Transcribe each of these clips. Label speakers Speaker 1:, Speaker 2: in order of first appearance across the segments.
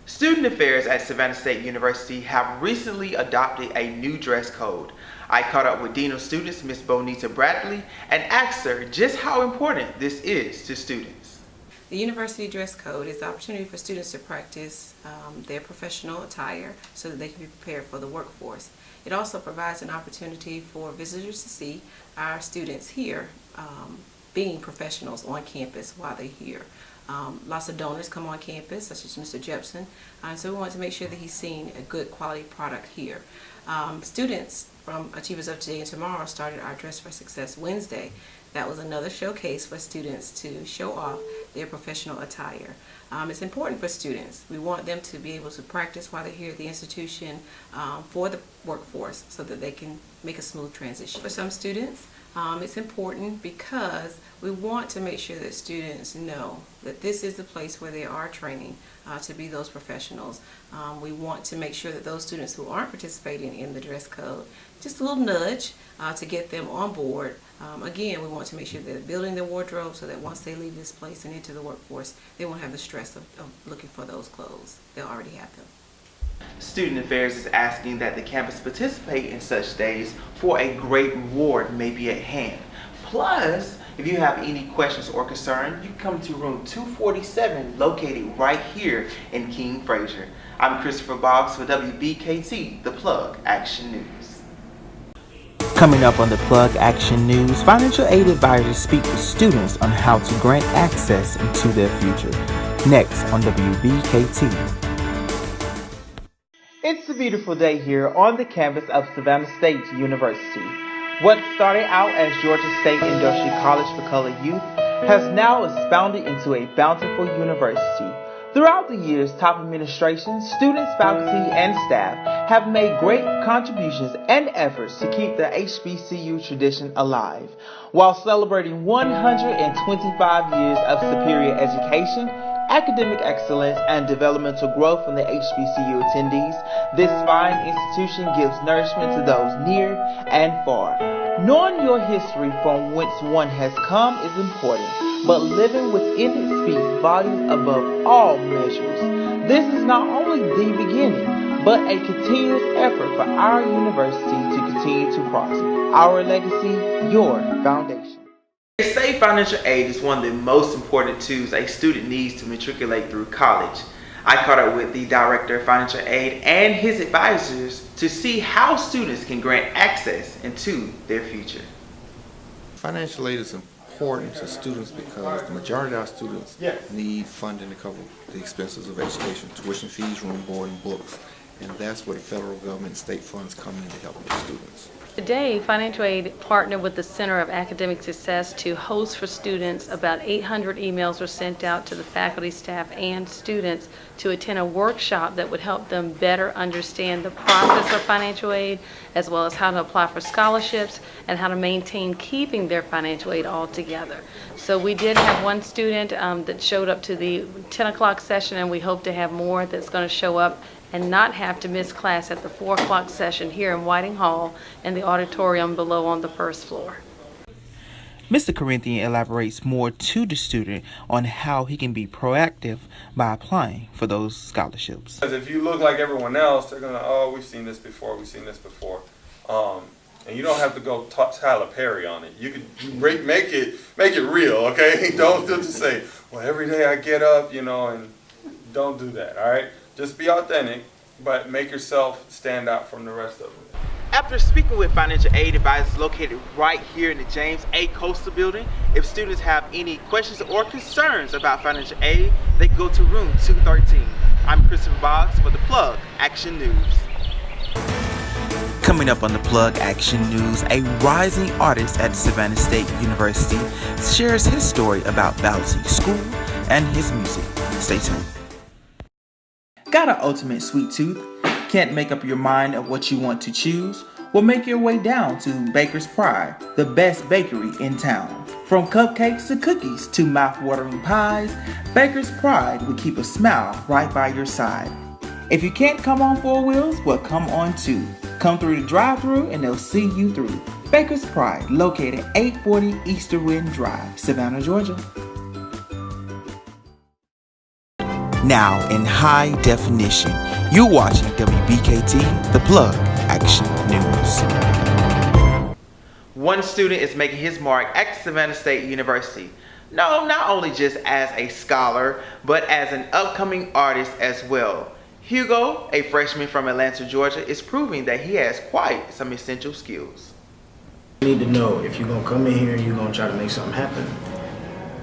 Speaker 1: Student affairs at Savannah State University have recently adopted a new dress code. I caught up with Dean of Students, Ms. Bonita Bradley, and asked her just how important this is to students.
Speaker 2: The university dress code is the opportunity for students to practice their professional attire so that they can be prepared for the workforce. It also provides an opportunity for visitors to see our students here being professionals on campus while they're here. Lots of donors come on campus, such as Mr. Jepson, so we want to make sure that he's seeing a good quality product here. Students from Achievers of Today and Tomorrow started our Dress for Success Wednesday. That was another showcase for students to show off their professional attire. It's important for students. We want them to be able to practice while they're here at the institution for the workforce so that they can make a smooth transition. For some students, it's important because we want to make sure that students know that this is the place where they are training to be those professionals. We want to make sure that those students who aren't participating in the dress code, just a little nudge to get them on board. Again, we want to make sure they're building their wardrobe so that once they leave this place and into the workforce, they won't have the stress of looking for those clothes. They'll already have them.
Speaker 1: Student Affairs is asking that the campus participate in such days for a great reward may be at hand. Plus, if you have any questions or concerns, you can come to room 247 located right here in King Frazier. I'm Christopher Boggs for WBKT, The Plug Action News.
Speaker 3: Coming up on The Plug Action News, financial aid advisors speak with students on how to grant access into their future. Next on WBKT.
Speaker 1: It's a beautiful day here on the campus of Savannah State University. What started out as Georgia State Industrial College for Colored Youth has now expounded into a bountiful university. Throughout the years, top administrations, students, faculty, and staff have made great contributions and efforts to keep the HBCU tradition alive, while celebrating 125 years of superior education, academic excellence, and developmental growth from the HBCU attendees. This fine institution gives nourishment to those near and far. Knowing your history from whence one has come is important, but living within it speaks volumes above all measures. This is not only the beginning, but a continuous effort for our university to continue to prosper. Our legacy, your foundation. They say financial aid is one of the most important tools a student needs to matriculate through college. I caught up with the Director of Financial Aid and his advisors to see how students can grant access into their future.
Speaker 4: Financial aid is important to students because the majority of our students need funding to cover the expenses of education, tuition fees, room, board, and books. And that's where the federal government and state funds come in to help those students.
Speaker 5: Today, financial aid partnered with the Center of Academic Success to host for students. About 800 emails were sent out to the faculty, staff, and students to attend a workshop that would help them better understand the process of financial aid, as well as how to apply for scholarships and how to maintain keeping their financial aid all together. So we did have one student that showed up to the 10 o'clock session, and we hope to have more that's going to show up and not have to miss class at the 4 o'clock session here in Whiting Hall and the auditorium below on the first floor.
Speaker 3: Mr. Corinthian elaborates more to the student on how he can be proactive by applying for those scholarships.
Speaker 6: Because if you look like everyone else, they're gonna, oh, we've seen this before, and you don't have to go Tyler Perry on it. You can make it real, okay? Don't just say, well, every day I get up, and don't do that, all right? Just be authentic, but make yourself stand out from the rest of them.
Speaker 1: After speaking with financial aid advisors located right here in the James A. Coastal Building, if students have any questions or concerns about financial aid, they can go to room 213. I'm Christopher Boggs for The Plug Action News.
Speaker 3: Coming up on The Plug Action News, a rising artist at Savannah State University shares his story about balancing school and his music. Stay tuned. Got an ultimate sweet tooth? Can't make up your mind of what you want to choose? Well, make your way down to Baker's Pride, the best bakery in town. From cupcakes to cookies to mouth-watering pies, Baker's Pride will keep a smile right by your side. If you can't come on four wheels, well, come on two. Come through the drive-thru and they'll see you through. Baker's Pride, located 840 Easter Wind Drive, Savannah, Georgia. now in high definition. You're watching WBKT, The Plug Action News.
Speaker 1: One student is making his mark at Savannah State University. No, not only just as a scholar, but as an upcoming artist as well. Hugo, a freshman from Atlanta, Georgia, is proving that he has quite some essential skills.
Speaker 7: You need to know if you're going to come in here and you're going to try to make something happen,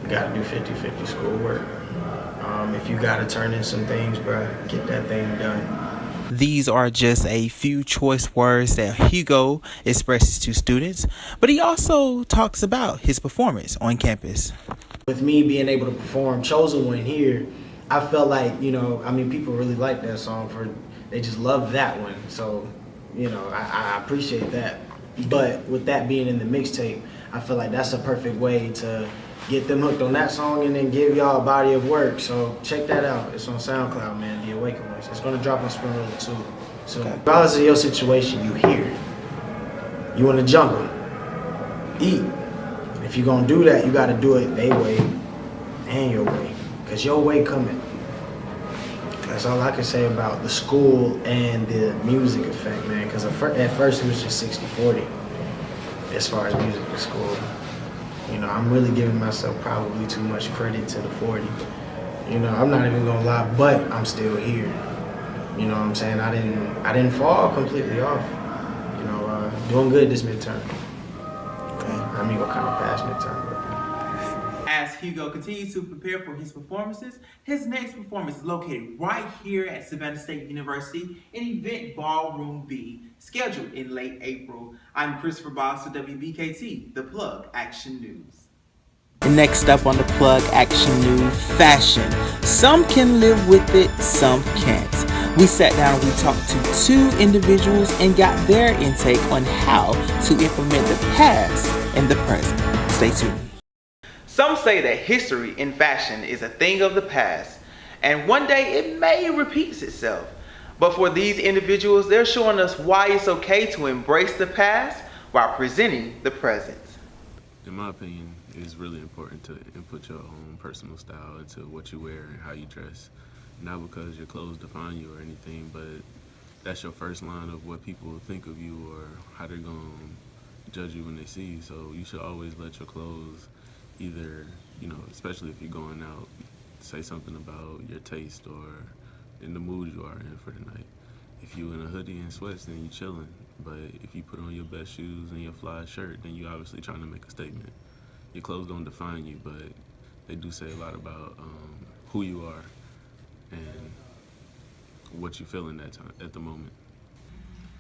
Speaker 7: you got to do 50-50 schoolwork. If you got to turn in some things, bro, get that thing done.
Speaker 3: These are just a few choice words that Hugo expresses to students, but he also talks about his performance on campus.
Speaker 7: With me being able to perform Chosen One here, I felt like, people really like that song. They just love that one. So, I appreciate that. But with that being in the mixtape, I feel like that's a perfect way to get them hooked on that song and then give y'all a body of work. So check that out. It's on SoundCloud, man, The Awakened Voice. It's going to drop on Spring Roller too. So regardless of your situation, you here. You in the jungle. Eat. If you're going to do that, you got to do it their way and your way. Because your way coming. That's all I can say about the school and the music effect, man. Because at first it was just 60-40 as far as music in school. I'm really giving myself probably too much credit to the 40. I'm not even gonna lie, but I'm still here. You know what I'm saying? I didn't fall completely off. Doing good this midterm. Okay. I mean, go kind of past midterm, but.
Speaker 1: As Hugo continues to prepare for his performances, his next performance is located right here at Savannah State University in Event Ballroom B, scheduled in late April. I'm Christopher Boggs for WBKT, The Plug Action News.
Speaker 3: Next up on The Plug Action News, fashion. Some can live with it, some can't. We sat down and we talked to two individuals and got their intake on how to implement the past in the present. Stay tuned.
Speaker 1: Some say that history in fashion is a thing of the past, and one day it may repeat itself. But for these individuals, they're showing us why it's okay to embrace the past while presenting the present.
Speaker 8: In my opinion, it's really important to input your own personal style into what you wear and how you dress. Not because your clothes define you or anything, but that's your first line of what people think of you or how they're going to judge you when they see you. So you should always let your clothes either, especially if you're going out, say something about your taste or in the mood you are in for the night. If you in a hoodie and sweats, then you chilling. But if you put on your best shoes and your fly shirt, then you obviously trying to make a statement. Your clothes don't define you, but they do say a lot about who you are and what you feel in that time at the moment.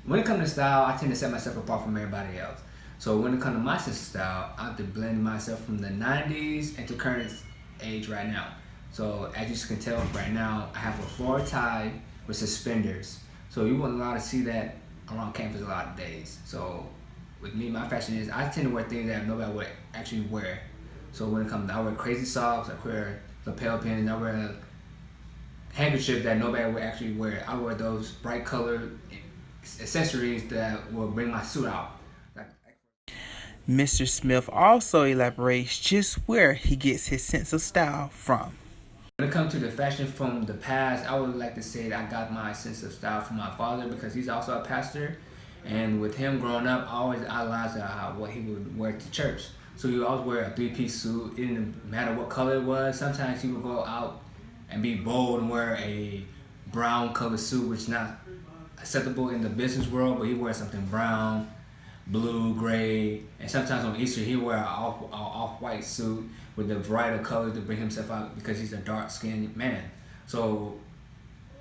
Speaker 9: When it comes to style, I tend to set myself apart from everybody else. So when it comes to my sense of style, I have to blend myself from the 90s into current age right now. So as you can tell right now, I have a floor tie with suspenders. So you won't allow to see that around campus a lot of days. So with me, my fashion is I tend to wear things that nobody would actually wear. So when it comes to, I wear crazy socks, I wear lapel pins, I wear handkerchiefs that nobody would actually wear. I wear those bright colored accessories that will bring my suit out.
Speaker 3: Mr. Smith also elaborates just where he gets his sense of style from.
Speaker 9: When it comes to the fashion from the past, I would like to say that I got my sense of style from my father because he's also a pastor. And with him growing up, I always idolized what he would wear to church. So he would always wear a three-piece suit. It didn't matter what color it was. Sometimes he would go out and be bold and wear a brown colored suit, which is not acceptable in the business world, but he wears something brown, blue, gray, and sometimes on Easter he wear an off-white suit with the brighter colors to bring himself out because he's a dark-skinned man. So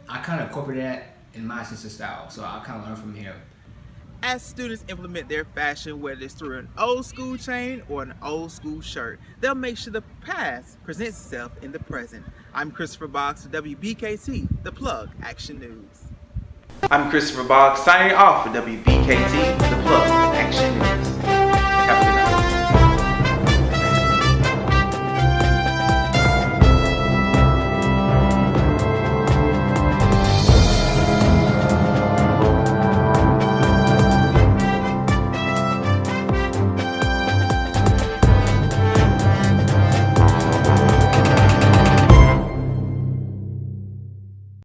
Speaker 9: I kind of incorporated that in my sense of style, so I kind of learned from him.
Speaker 1: As students implement their fashion, whether it's through an old school chain or an old school shirt, they'll make sure the past presents itself in the present. I'm Christopher Boggs for WBKT, The Plug Action News. I'm Christopher Boggs signing off for WBKT, The Plug Action News.